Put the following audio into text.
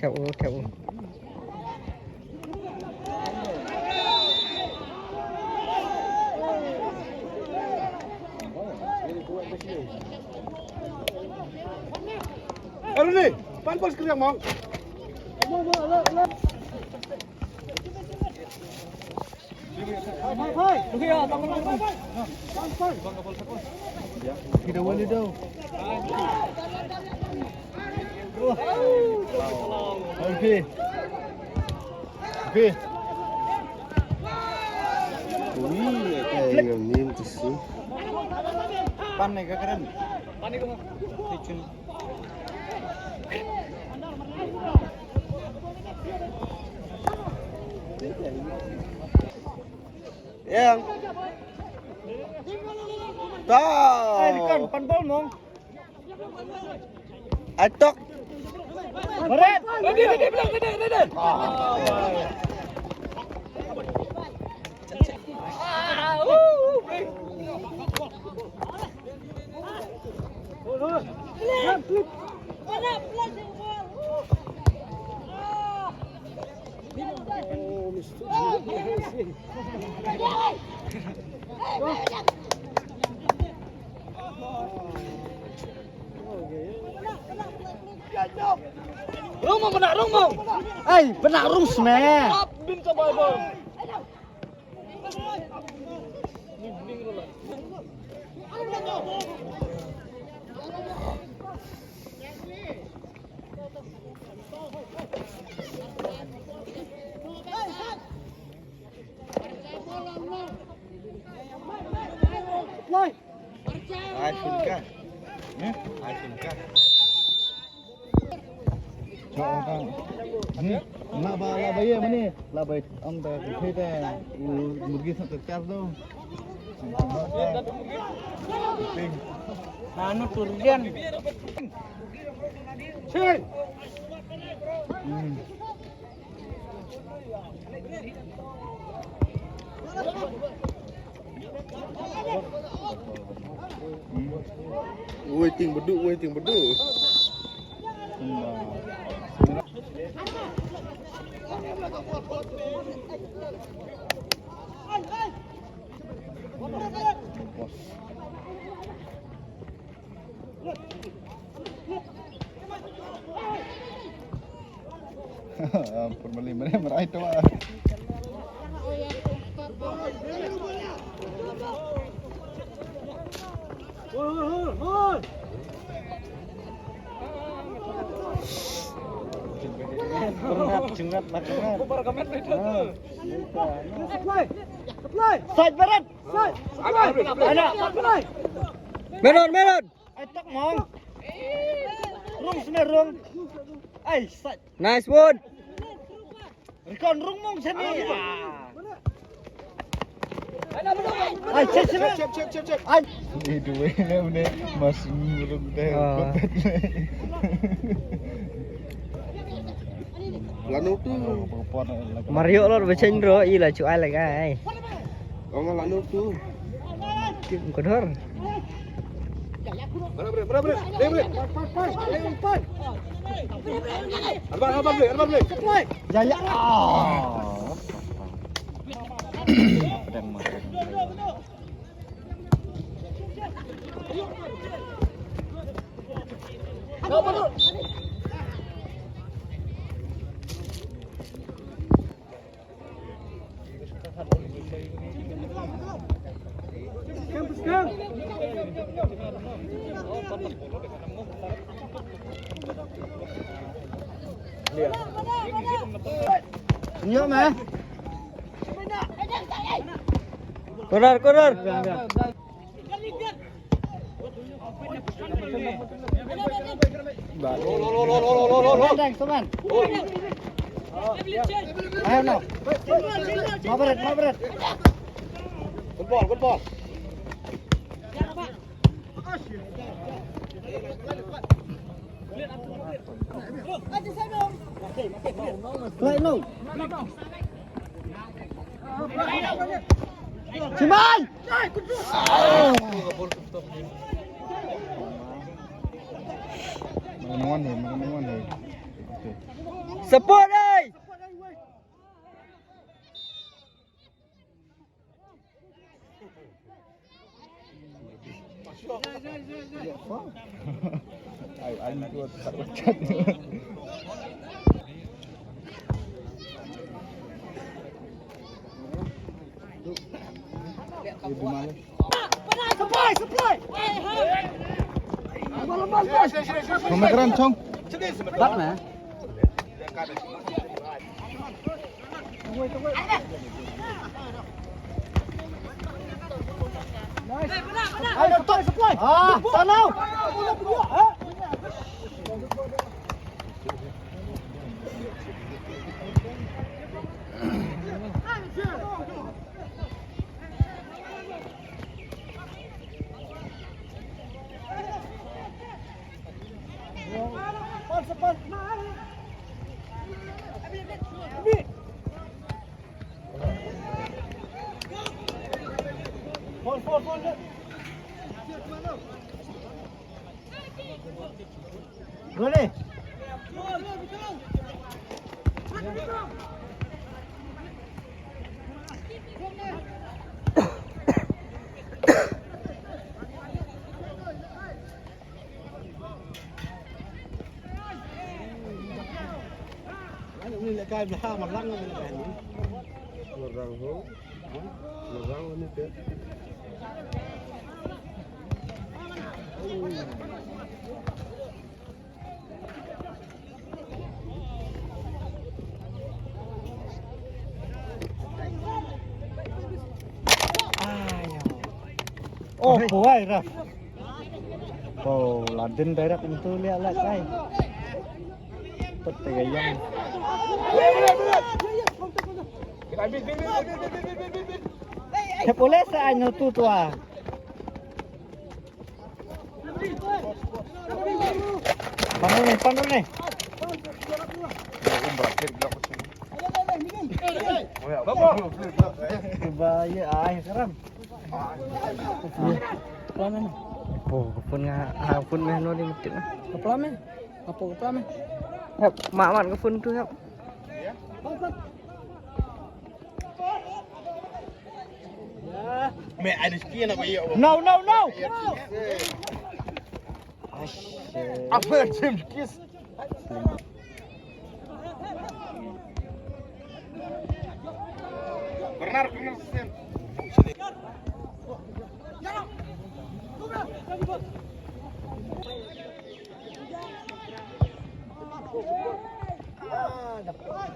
theo theo Aduh nih, pan pos kerja mong. Kita boleh dong. Oke. Oke. Wih, kayak ngomongin tuh sih. Pan nih keren. Pan itu mah. Yang tahu. Kan pan bol mong. Atok. Beret. Gede. Rumong benak rumong. benak rung semeh. Bin coba bol. iPhone kah? iPhone kah? Nak bala bayar mana? Lah bayar am dah kita murgi satu car tu. Anu turun. Sini. Waiting beduk. Perbeli mana meraih tu ah. Cengat makan. Bubar kamet itu. Side barat. Melon. Atok mong. Rung semeh rung. Side. Nice one. Rekon rung mong sini. Cek. Ini dua ni masih rung deh. Lanu tu. Mario lo becen ro i là chú ai là cái. Orang lanu tu. Có đỡ. Berapa? Alban beli. Jaya. Nhớ mà. Corner. Lo. Teman. Ayo no. Mau berat. Good ball. Play no. Ciman. Makan one. Okay. Support ơi. Anh tua tak pecat. Pemekaran cong. Bắt mà. Ah, tanau. Ready? Ini lekay belakang marlang ni lekay ni. Marang ho. Marang ni dia. Oh, boy, Raf. Oh, Laden direct itu lihat lekay. Pertanyaan. Boleh saya nyotu tua. Pandang nih. Bahaya ay seram. Keplamen. Oh, pun nga pun meh no di metik nah. Keplamen. Apa keplamen? Hep, mak ke pun tu hep. Me ada sekian apa ya? No. Apa jam kis? Benar sen. Dapat.